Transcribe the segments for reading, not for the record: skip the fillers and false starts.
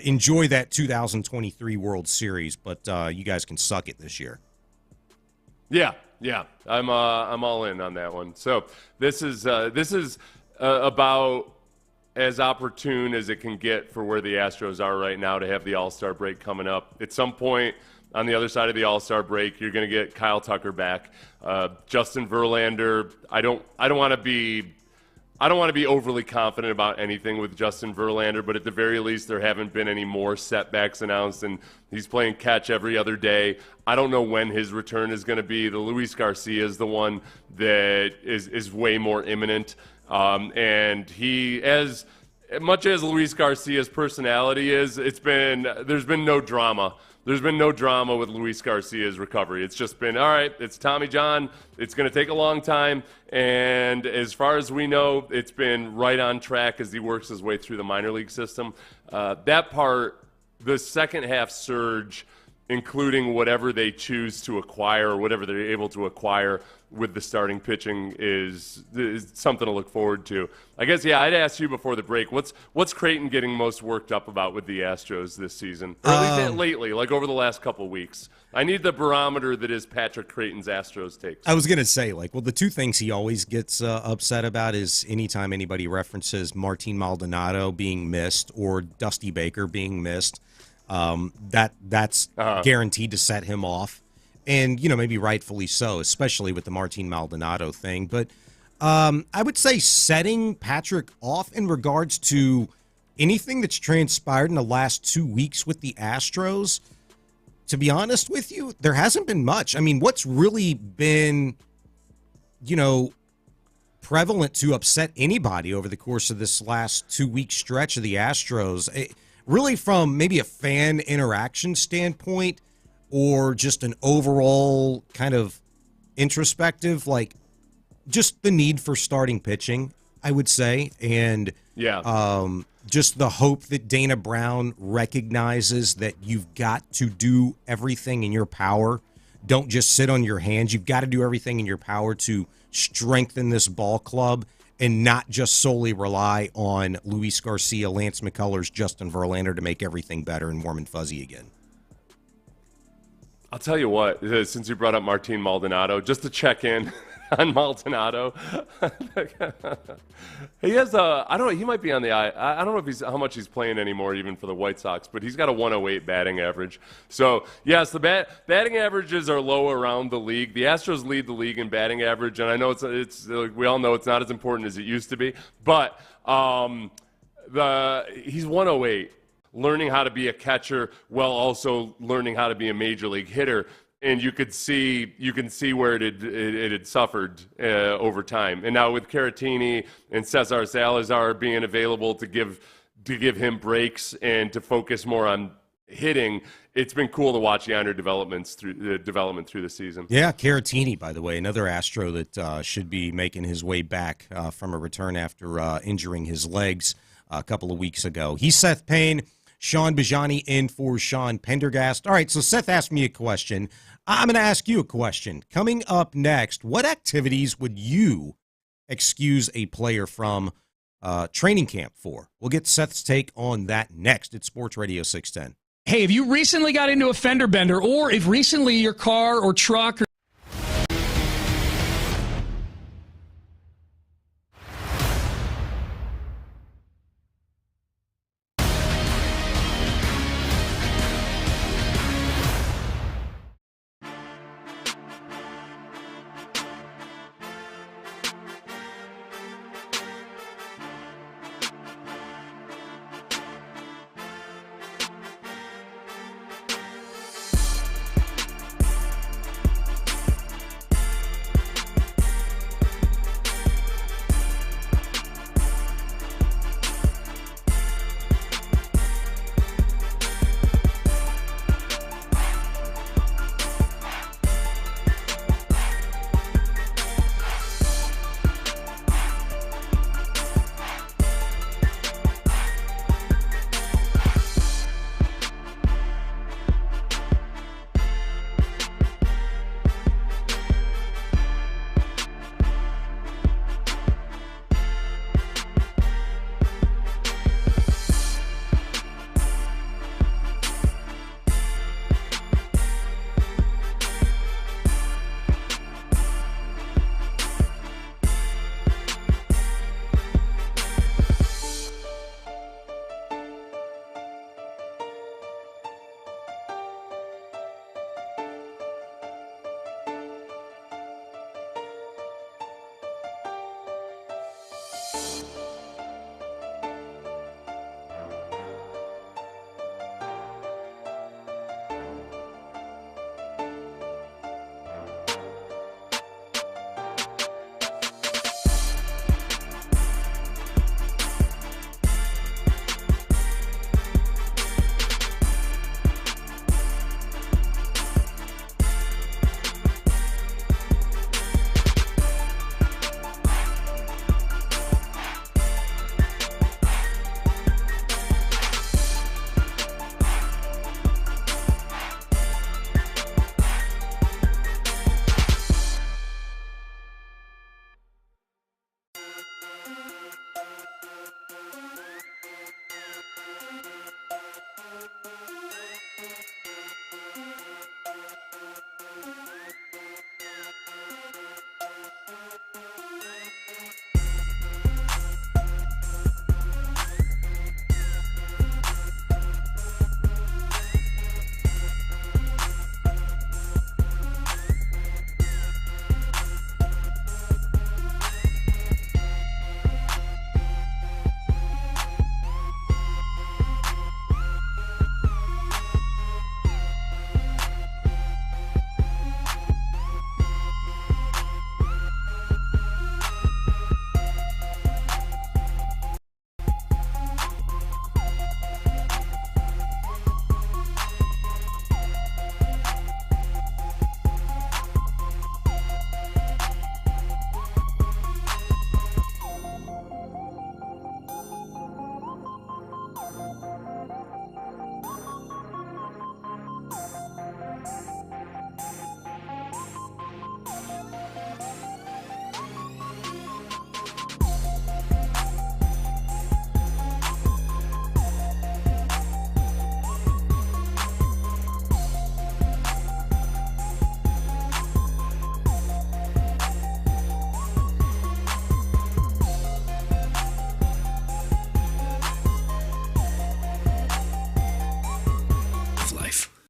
enjoy that 2023 World Series, but you guys can suck it this year. Yeah, I'm all in on that one. So this is about as opportune as it can get for where the Astros are right now to have the All-Star break coming up. At some point on the other side of the All-Star break, you're going to get Kyle Tucker back. Justin Verlander, I don't want to be overly confident about anything with Justin Verlander, but at the very least, there haven't been any more setbacks announced, and he's playing catch every other day. I don't know when his return is going to be. The Luis Garcia is the one that is way more imminent, and he, as much as Luis Garcia's personality is, there's been no drama. There's been no drama with Luis Garcia's recovery. It's just been, all right, it's Tommy John. It's going to take a long time. And as far as we know, it's been right on track as he works his way through the minor league system. That part, the second half surge, including whatever they choose to acquire or whatever they're able to acquire with the starting pitching is something to look forward to. I guess, I'd ask you before the break, what's Creighton getting most worked up about with the Astros this season? Or at least lately, like over the last couple of weeks. I need the barometer that is Patrick Creighton's Astros takes. I was going to say, the two things he always gets upset about is anytime anybody references Martin Maldonado being missed or Dusty Baker being missed. That's guaranteed to set him off. And, maybe rightfully so, especially with the Martin Maldonado thing. But I would say setting Patrick off in regards to anything that's transpired in the last 2 weeks with the Astros, to be honest with you, there hasn't been much. I mean, what's really been, prevalent to upset anybody over the course of this last 2-week stretch of the Astros, really from maybe a fan interaction standpoint, or just an overall kind of introspective, just the need for starting pitching, I would say. And just the hope that Dana Brown recognizes that you've got to do everything in your power. Don't just sit on your hands. You've got to do everything in your power to strengthen this ball club and not just solely rely on Luis Garcia, Lance McCullers, Justin Verlander to make everything better and warm and fuzzy again. I'll tell you what, since you brought up Martin Maldonado, just to check in on Maldonado, he has he might be on the I don't know how much he's playing anymore even for the White Sox, but he's got a 108 batting average. So, yes, the batting averages are low around the league. The Astros lead the league in batting average, and I know it's we all know it's not as important as it used to be, but he's 108. Learning how to be a catcher while also learning how to be a major league hitter, and you can see where it had suffered over time. And now with Caratini and Cesar Salazar being available to give him breaks and to focus more on hitting, it's been cool to watch the development through the season. Yeah, Caratini, by the way, another Astro that should be making his way back from a return after injuring his legs a couple of weeks ago. He's Seth Payne. Sean Bijani in for Sean Pendergast. All right, so Seth asked me a question. I'm going to ask you a question. Coming up next, what activities would you excuse a player from training camp for? We'll get Seth's take on that next. It's Sports Radio 610. Hey, if you recently got into a fender bender, or if recently your car or truck or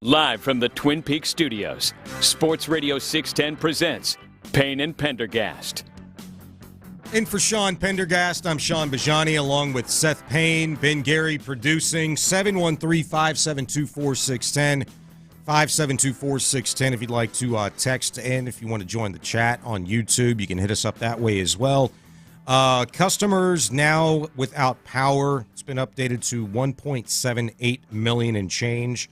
Live from the Twin Peaks studios, Sports Radio 610 presents Payne and Pendergast. And for Sean Pendergast, I'm Sean Bijani, along with Seth Payne, Ben Gary producing. 713-572-4610. 572-4610 if you'd like to text in. If you want to join the chat on YouTube, you can hit us up that way as well. Customers now without power, it's been updated to 1.78 million and change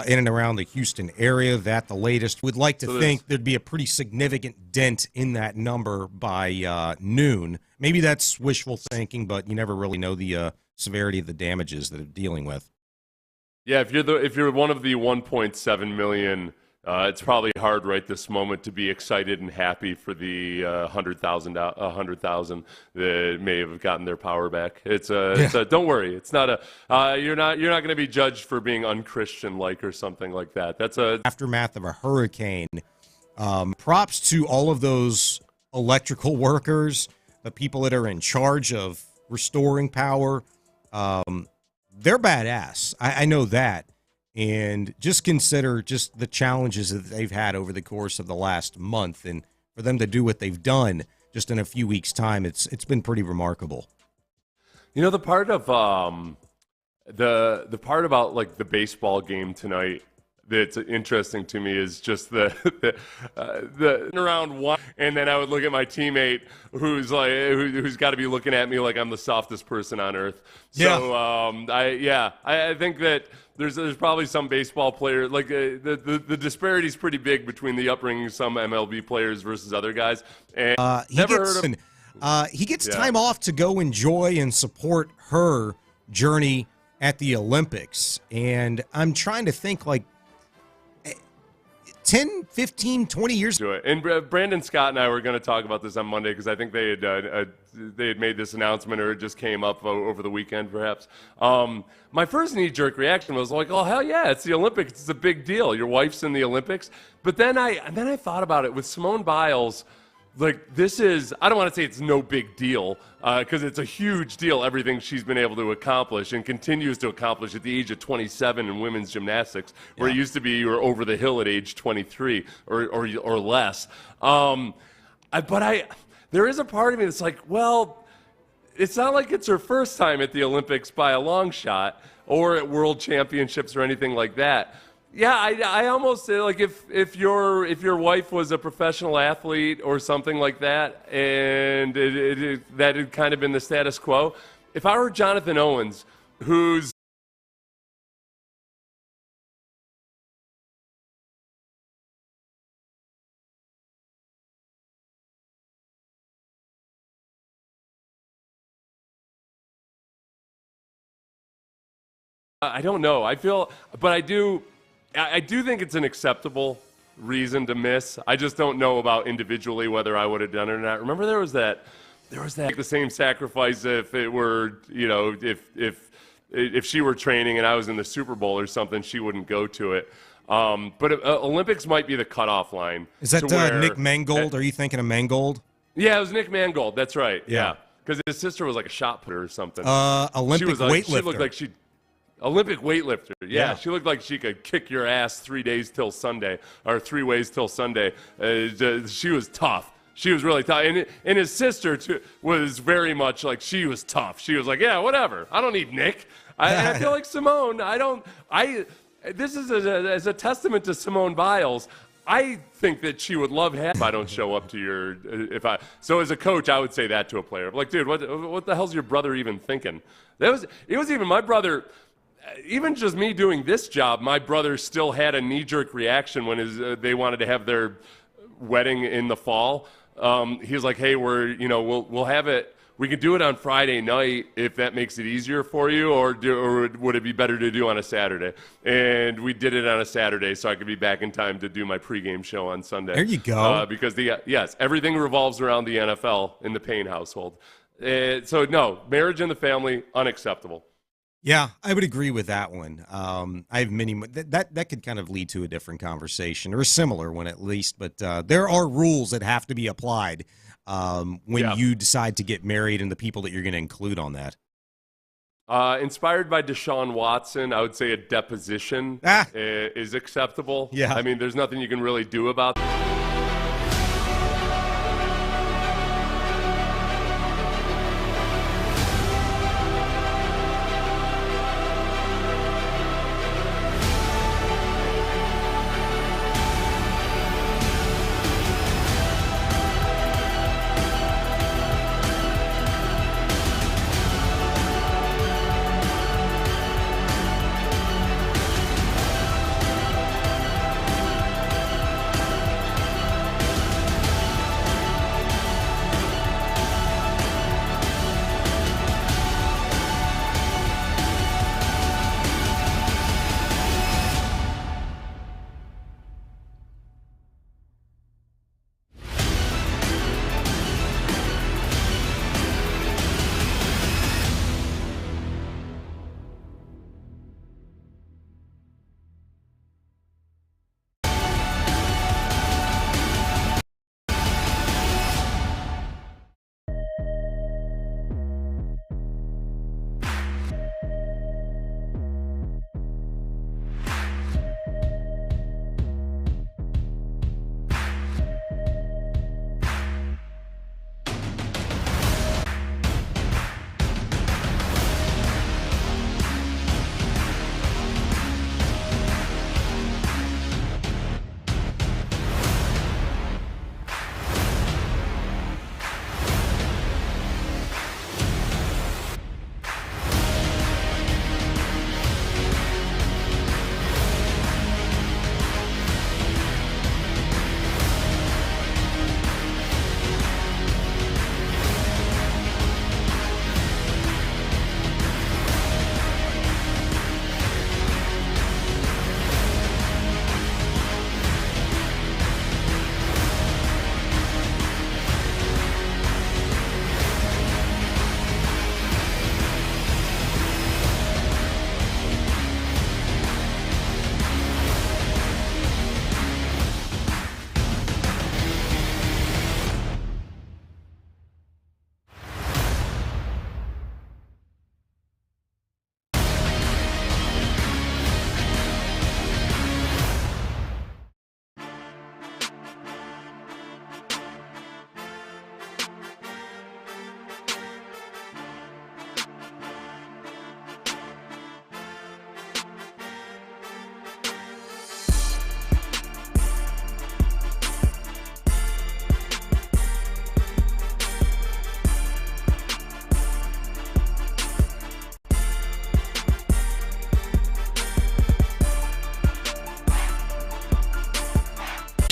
in and around the Houston area. That the latest. We'd like to think there'd be a pretty significant dent in that number by noon. Maybe that's wishful thinking, but you never really know the severity of the damages that they're dealing with. Yeah, if you're one of the 1.7 million, it's probably hard right this moment to be excited and happy for the 100,000 that may have gotten their power back. Don't worry, it's not you're not going to be judged for being unchristian like or something like that. That's a aftermath of a hurricane. Props to all of those electrical workers, the people that are in charge of restoring power. They're badass. I know that. And just consider just the challenges that they've had over the course of the last month. And for them to do what they've done just in a few weeks' time, it's been pretty remarkable. You know, the part of the part about like the baseball game tonight that's interesting to me is just the around one, and then I would look at my teammate who's got to be looking at me like I'm the softest person on earth. So I think that there's probably some baseball player like the disparity is pretty big between the upbringing of some MLB players versus other guys. And he gets time off to go enjoy and support her journey at the Olympics, and I'm trying to think like 10, 15, 20 years. Do it. And Brandon Scott and I were going to talk about this on Monday because I think they had made this announcement, or it just came up over the weekend, perhaps. My first knee-jerk reaction was like, "Oh hell yeah, it's the Olympics! It's a big deal. Your wife's in the Olympics." But then I thought about it with Simone Biles. Like, this is, I don't want to say it's no big deal, because it's a huge deal, everything she's been able to accomplish and continues to accomplish at the age of 27 in women's gymnastics, where it used to be you were over the hill at age 23 or less. But there is a part of me that's like, well, it's not like it's her first time at the Olympics by a long shot, or at World Championships or anything like that. Yeah, I almost say, like, if your wife was a professional athlete or something like that, and that had kind of been the status quo. If I were Jonathan Owens, who's I don't know. I do think it's an acceptable reason to miss. I just don't know about individually whether I would have done it or not. Remember, there was that the same sacrifice if it were, if she were training and I was in the Super Bowl or something, she wouldn't go to it. But Olympics might be the cutoff line. Is that Nick Mangold? Are you thinking of Mangold? Yeah, it was Nick Mangold. That's right. Yeah. Because his sister was like a shot putter or something. Olympic weightlifter. She looked like Olympic weightlifter. Yeah, she looked like she could kick your ass 3 days till Sunday, or 3 ways till Sunday. She was tough. She was really tough. And his sister, too, was very much like, she was tough. She was like, yeah, whatever. I don't need Nick. I feel like Simone, this is as a testament to Simone Biles. I think that she would love if I don't show up to so as a coach, I would say that to a player. Like, dude, what the hell's your brother even thinking? It was even my brother. Even just me doing this job, my brother still had a knee-jerk reaction when they wanted to have their wedding in the fall. He was like, "Hey, we'll have it. We can do it on Friday night if that makes it easier for you, or would it be better to do on a Saturday?" And we did it on a Saturday, so I could be back in time to do my pregame show on Sunday. There you go. Because everything revolves around the NFL in the Payne household. So no, marriage and the family, unacceptable. Yeah, I would agree with that one. I have many that could kind of lead to a different conversation, or a similar one at least. But there are rules that have to be applied when you decide to get married, and the people that you're going to include on that. Inspired by Deshaun Watson, I would say a deposition is acceptable. Yeah. I mean, there's nothing you can really do about that.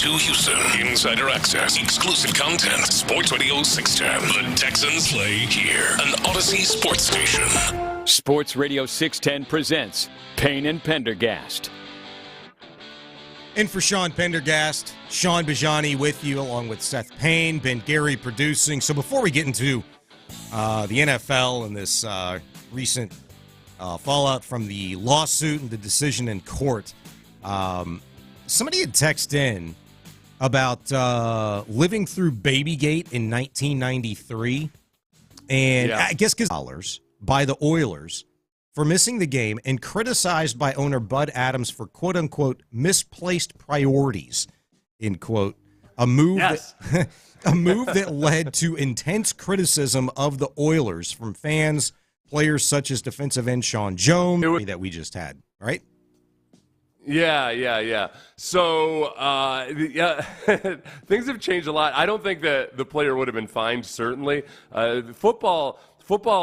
to Houston. Insider access, exclusive content. Sports Radio 610. The Texans play here. An Odyssey sports station. Sports Radio 610 presents Payne and Pendergast. And for Sean Pendergast, Sean Bijani with you, along with Seth Payne, Ben Gary producing. So before we get into the NFL and this recent fallout from the lawsuit and the decision in court, somebody had texted in about living through Babygate in 1993. And I guess because by the Oilers for missing the game and criticized by owner Bud Adams for quote-unquote misplaced priorities, end quote, a move that led to intense criticism of the Oilers from fans, players such as defensive end Sean Jones that we just had, right? Yeah. So, things have changed a lot. I don't think that the player would have been fined, certainly. Football,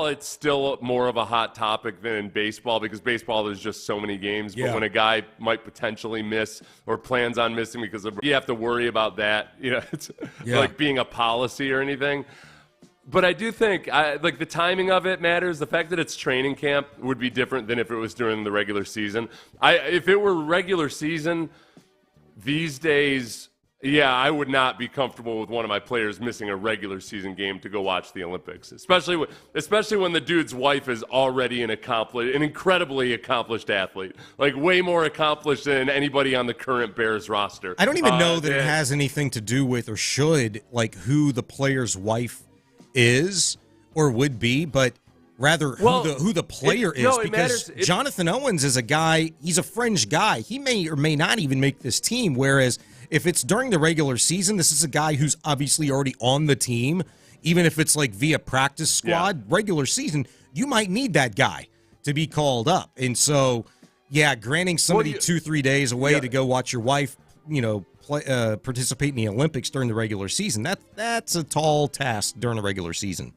it's still more of a hot topic than in baseball because baseball, there's just so many games. But when a guy might potentially miss or plans on missing because you have to worry about that. You know, it's like being a policy or anything. But I do think, the timing of it matters. The fact that it's training camp would be different than if it was during the regular season. If it were regular season these days, I would not be comfortable with one of my players missing a regular season game to go watch the Olympics, especially when the dude's wife is already an incredibly accomplished athlete, like way more accomplished than anybody on the current Bears roster. I don't even know that it has anything to do with or should, like, who the player's wife is or would be, but rather who the player is. No, because matters. Jonathan Owens is a guy, he's a fringe guy. He may or may not even make this team, whereas if it's during the regular season, this is a guy who's obviously already on the team, even if it's like via practice squad, regular season, you might need that guy to be called up. And so, granting somebody 2-3 days away to go watch your wife, participate in the Olympics during the regular season, that's a tall task during the regular season.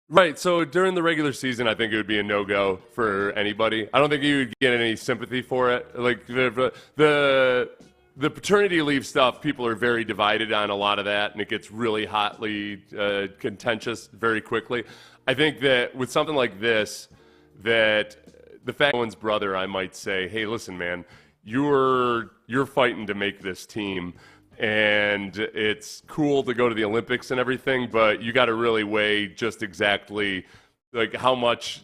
Right. So during the regular season, I think it would be a no-go for anybody. I don't think you would get any sympathy for it. Like the paternity leave stuff, people are very divided on a lot of that, and it gets really hotly contentious very quickly. I think that with something like this, that the fact that one's brother, I might say, hey, listen, man, you're fighting to make this team, and it's cool to go to the Olympics and everything, but you got to really weigh just exactly like how much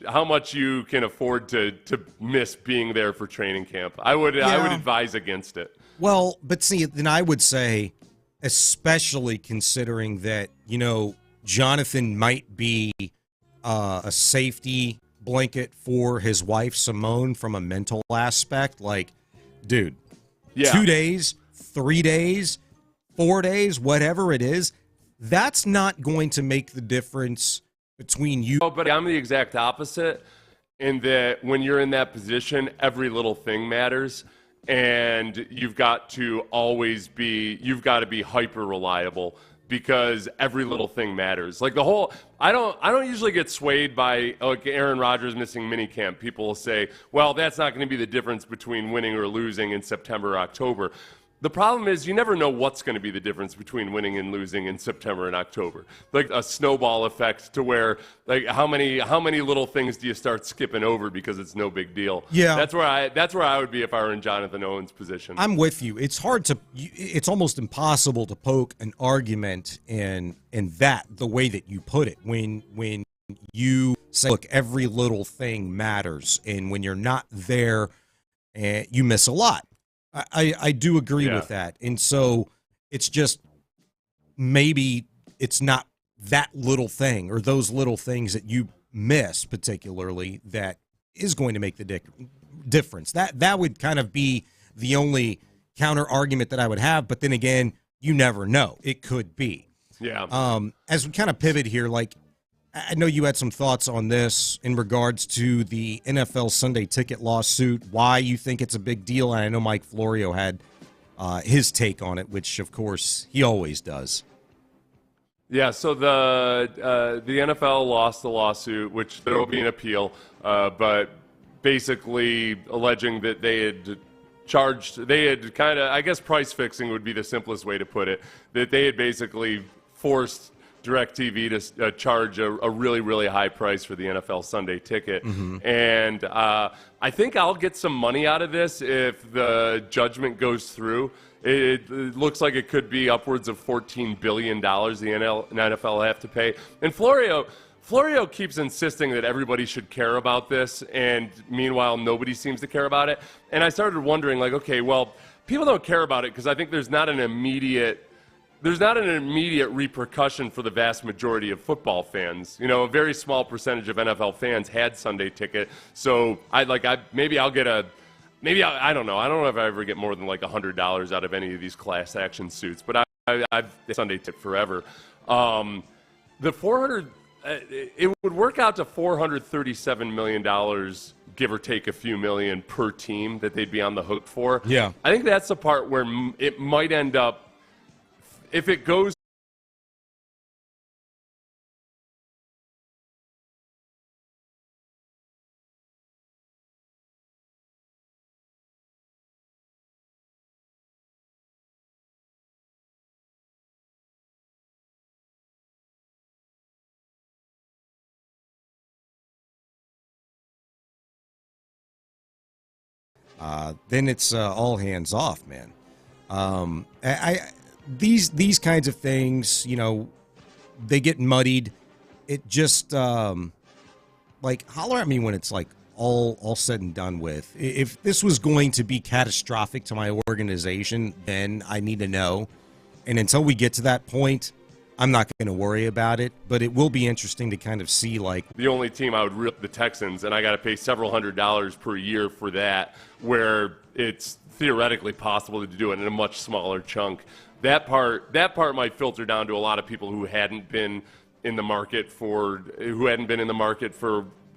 you can afford to miss being there for training camp. I would advise against it. Well, but see, then I would say, especially considering that, Jonathan might be a safety blanket for his wife, Simone, from a mental aspect. Like, dude, 2 days, 3 days, 4 days, whatever it is, that's not going to make the difference between you. Oh, but I'm the exact opposite in that when you're in that position, every little thing matters. And you've got to be hyper reliable because every little thing matters. Like I don't usually get swayed by like Aaron Rodgers missing minicamp. People will say, well, that's not going to be the difference between winning or losing in September or October. The problem is you never know what's going to be the difference between winning and losing in September and October. Like a snowball effect to where, like, how many little things do you start skipping over because it's no big deal? Yeah, that's where I would be if I were in Jonathan Owens' position. I'm with you. It's it's almost impossible to poke an argument in that the way that you put it when you say, look, every little thing matters, and when you're not there, you miss a lot. I do agree with that. And so it's just maybe it's not that little thing or those little things that you miss particularly that is going to make the difference. That would kind of be the only counter argument that I would have. But then again, you never know. It could be. Yeah. As we kind of pivot here, like, I know you had some thoughts on this in regards to the NFL Sunday ticket lawsuit, why you think it's a big deal. And I know Mike Florio had his take on it, which, of course, he always does. Yeah, so the NFL lost the lawsuit, which there will be an appeal, but basically alleging that they had kind of, I guess price fixing would be the simplest way to put it, that they had basically forced DirecTV to charge a really, really high price for the NFL Sunday ticket. Mm-hmm. And I think I'll get some money out of this if the judgment goes through. It looks like it could be upwards of $14 billion the NFL will have to pay. And Florio keeps insisting that everybody should care about this, and meanwhile, nobody seems to care about it. And I started wondering, like, okay, well, people don't care about it because I think there's not an immediate repercussion for the vast majority of football fans. A very small percentage of NFL fans had Sunday ticket. So I don't know. I don't know if I ever get more than like $100 out of any of these class action suits, but I've Sunday ticket forever. The 400, it would work out to $437 million, give or take a few million per team that they'd be on the hook for. Yeah. I think that's the part where it might end up, if it goes then it's all hands off, man. These kinds of things, they get muddied. It just like, holler at me when it's like all said and done with. If this was going to be catastrophic to my organization, then I need to know. And until we get to that point, I'm not going to worry about it, but it will be interesting to kind of see, like, the only team I would rip the Texans, and I got to pay several $100s per year for that, where it's theoretically possible to do it in a much smaller chunk. That part might filter down to a lot of people who hadn't been in the market for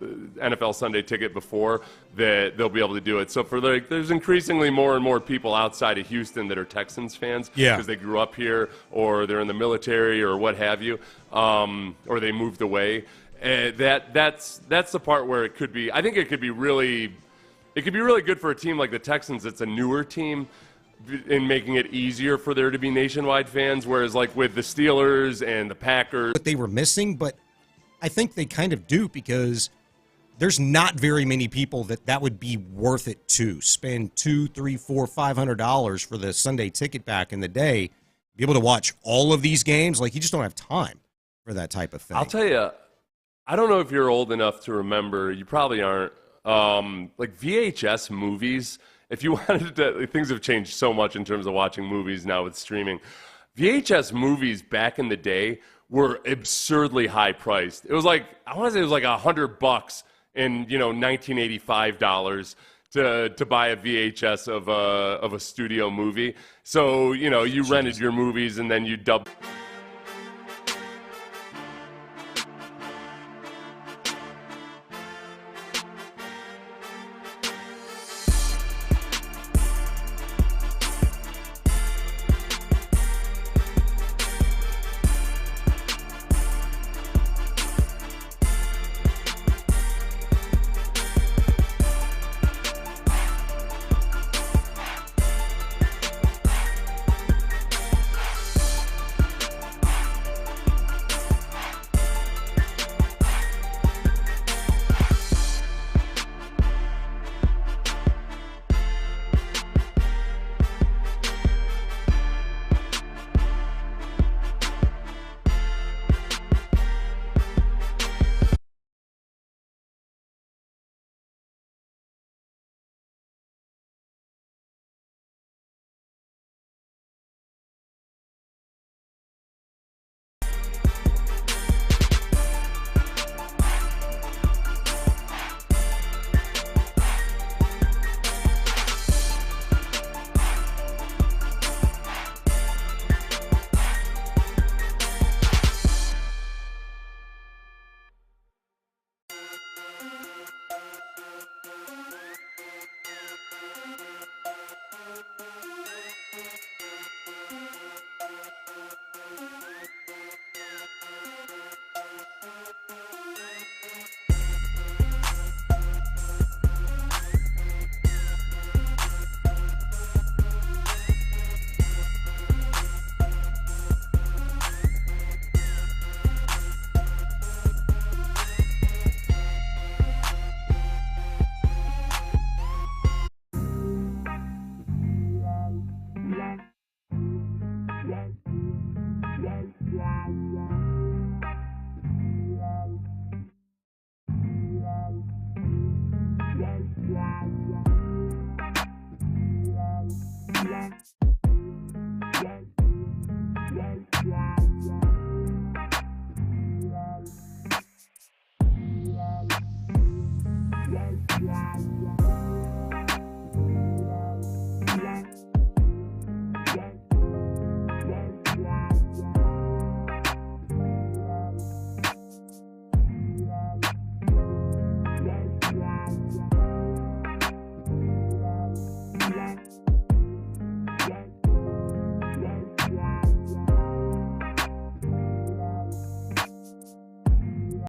NFL Sunday Ticket before, that they'll be able to do it. So there's increasingly more and more people outside of Houston that are Texans fans because they grew up here, or they're in the military, or what have you, or they moved away. That's the part where it could be. I think it could be really good for a team like the Texans. It's a newer team, in making it easier for there to be nationwide fans. Whereas, like with the Steelers and the Packers, what they were missing, but I think they kind of do, because there's not very many people that would be worth it to spend $200, $300, $400, $500 for the Sunday Ticket back in the day, be able to watch all of these games. Like, you just don't have time for that type of thing. I'll tell you, I don't know if you're old enough to remember. You probably aren't. Like VHS movies. If you wanted to, things have changed so much in terms of watching movies now with streaming. VHS movies back in the day were absurdly high priced. It was like, I want to say it was like $100 in, $1985 to buy a VHS of a studio movie. So, you rented your movies and then you dubbed.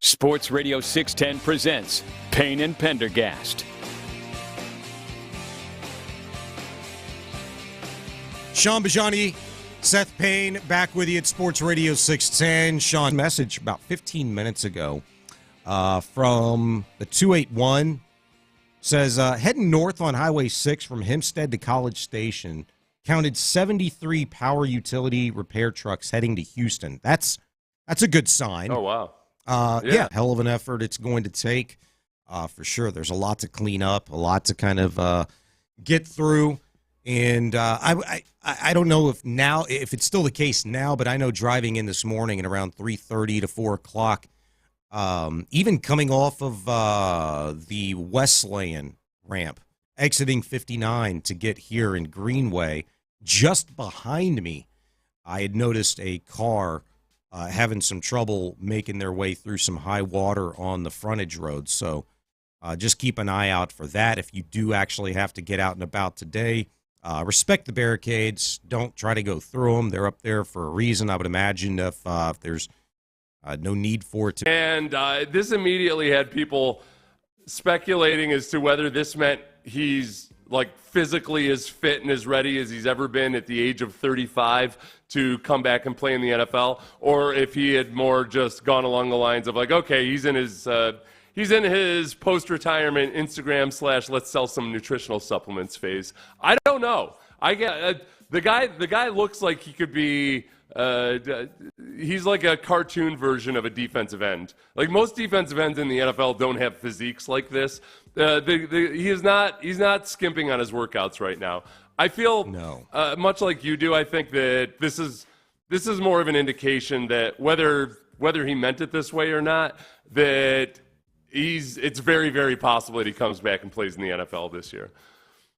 Sports Radio 610 presents Payne and Pendergast. Sean Bijani, Seth Payne, back with you at Sports Radio 610. Sean, message about 15 minutes ago from the 281 says, heading north on Highway 6 from Hempstead to College Station, counted 73 power utility repair trucks heading to Houston. That's a good sign. Oh, wow. Yeah, hell of an effort it's going to take, for sure. There's a lot to clean up, a lot to kind of get through. And I don't know if it's still the case now, but I know driving in this morning at around 3:30 to 4 o'clock, even coming off of the Wesleyan ramp, exiting 59 to get here in Greenway, just behind me, I had noticed a car having some trouble making their way through some high water on the frontage road. So just keep an eye out for that. If you do actually have to get out and about today, respect the barricades. Don't try to go through them. They're up there for a reason, I would imagine, if there's no need for it to. And this immediately had people speculating as to whether this meant he's like physically as fit and as ready as he's ever been at the age of 35 to come back and play in the NFL, or if he had more just gone along the lines of like, okay, he's in his post-retirement Instagram / let's sell some nutritional supplements phase. I don't know. I get the guy looks like he could be. He's like a cartoon version of a defensive end. Like most defensive ends in the NFL don't have physiques like this. He's not skimping on his workouts right now. I feel much like you do. I think that this is more of an indication that whether he meant it this way or not, that it's very, very possible that he comes back and plays in the NFL this year.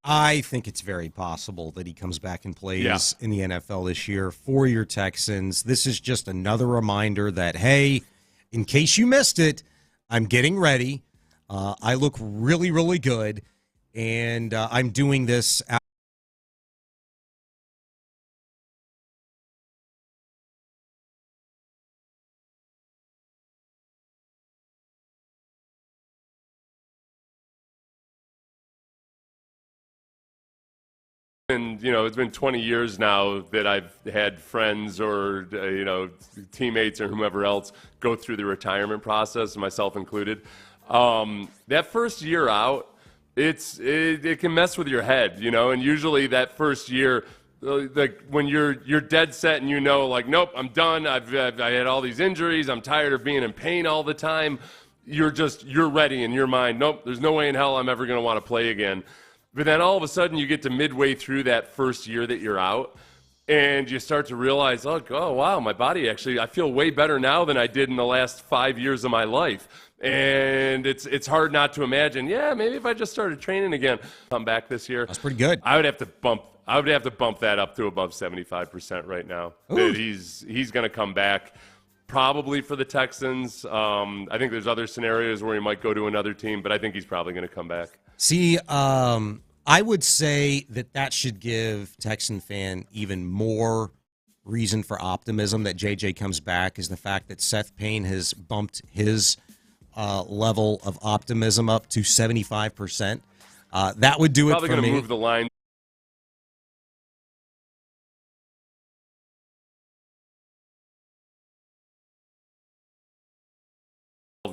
I think it's very possible that he comes back and plays in the NFL this year for your Texans. This is just another reminder that, hey, in case you missed it, I'm getting ready. I look really, really good, and I'm doing this out. And, it's been 20 years now that I've had friends or, teammates or whomever else go through the retirement process, myself included. That first year out, it can mess with your head, and usually that first year, like when you're dead set and like, nope, I'm done. I had all these injuries. I'm tired of being in pain all the time. You're ready in your mind. Nope, there's no way in hell I'm ever going to want to play again. But then all of a sudden you get to midway through that first year that you're out, and you start to realize, oh wow, my body actually, I feel way better now than I did in the last 5 years of my life. And it's hard not to imagine, maybe if I just started training again, come back this year. That's pretty good. I would have to bump that up to above 75% right now. That he's going to come back. Probably for the Texans. I think there's other scenarios where he might go to another team, but I think he's probably going to come back. See, I would say that should give Texan fan even more reason for optimism that JJ comes back, is the fact that Seth Payne has bumped his level of optimism up to 75%. That would do it for me. Probably going to move the line.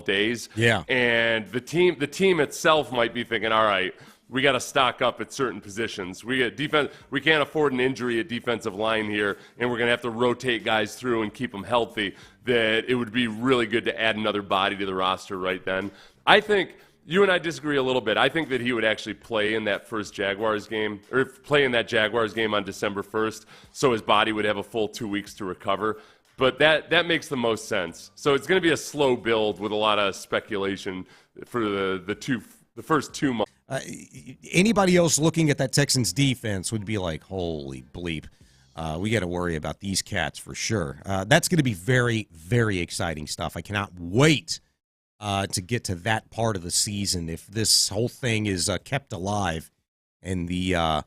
Days. Yeah. And the team itself might be thinking, all right, we got to stock up at certain positions. We can't afford an injury at defensive line here, and we're going to have to rotate guys through and keep them healthy. That it would be really good to add another body to the roster right then. I think you and I disagree a little bit. I think that he would actually play in that first Jaguars game, or play in that Jaguars game on December 1st, so his body would have a full 2 weeks to recover. But that makes the most sense. So it's going to be a slow build with a lot of speculation for the first 2 months. Anybody else looking at that Texans defense would be like, holy bleep, we got to worry about these cats for sure. That's going to be very, very exciting stuff. I cannot wait to get to that part of the season if this whole thing is kept alive and the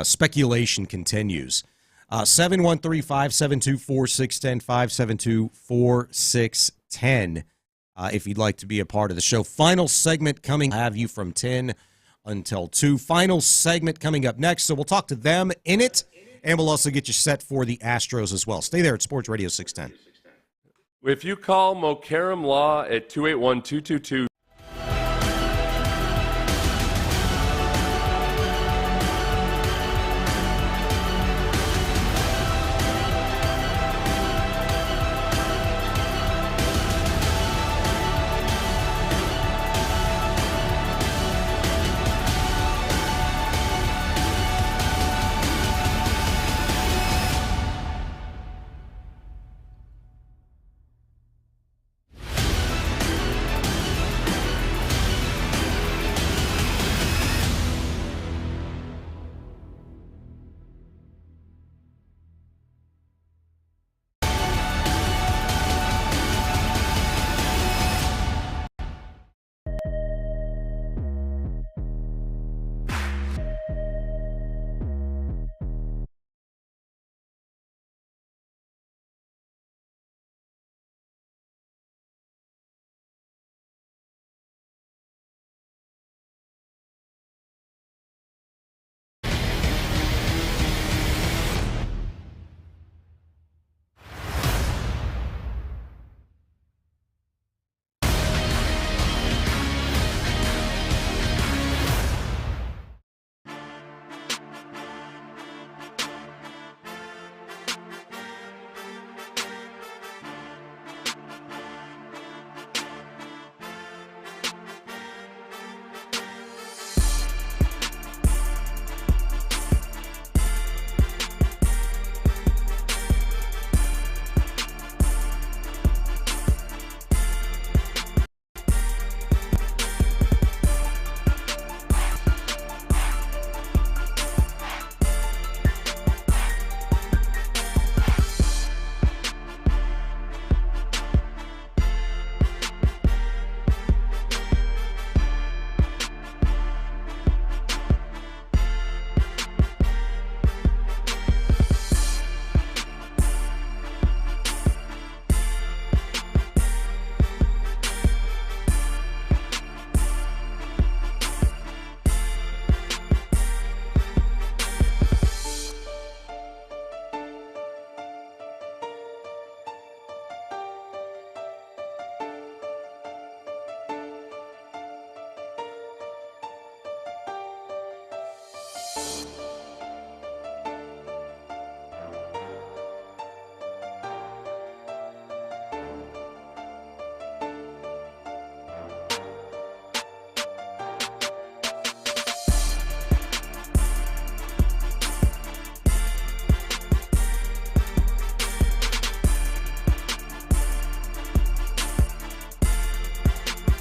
speculation continues. 713-572-4610, 572-4610, if you'd like to be a part of the show. Final segment coming. I'll have you from 10 until 2. Final segment coming up next, so we'll talk to them in it, and we'll also get you set for the Astros as well. Stay there at Sports Radio 610. If you call Mokaram Law at 281-222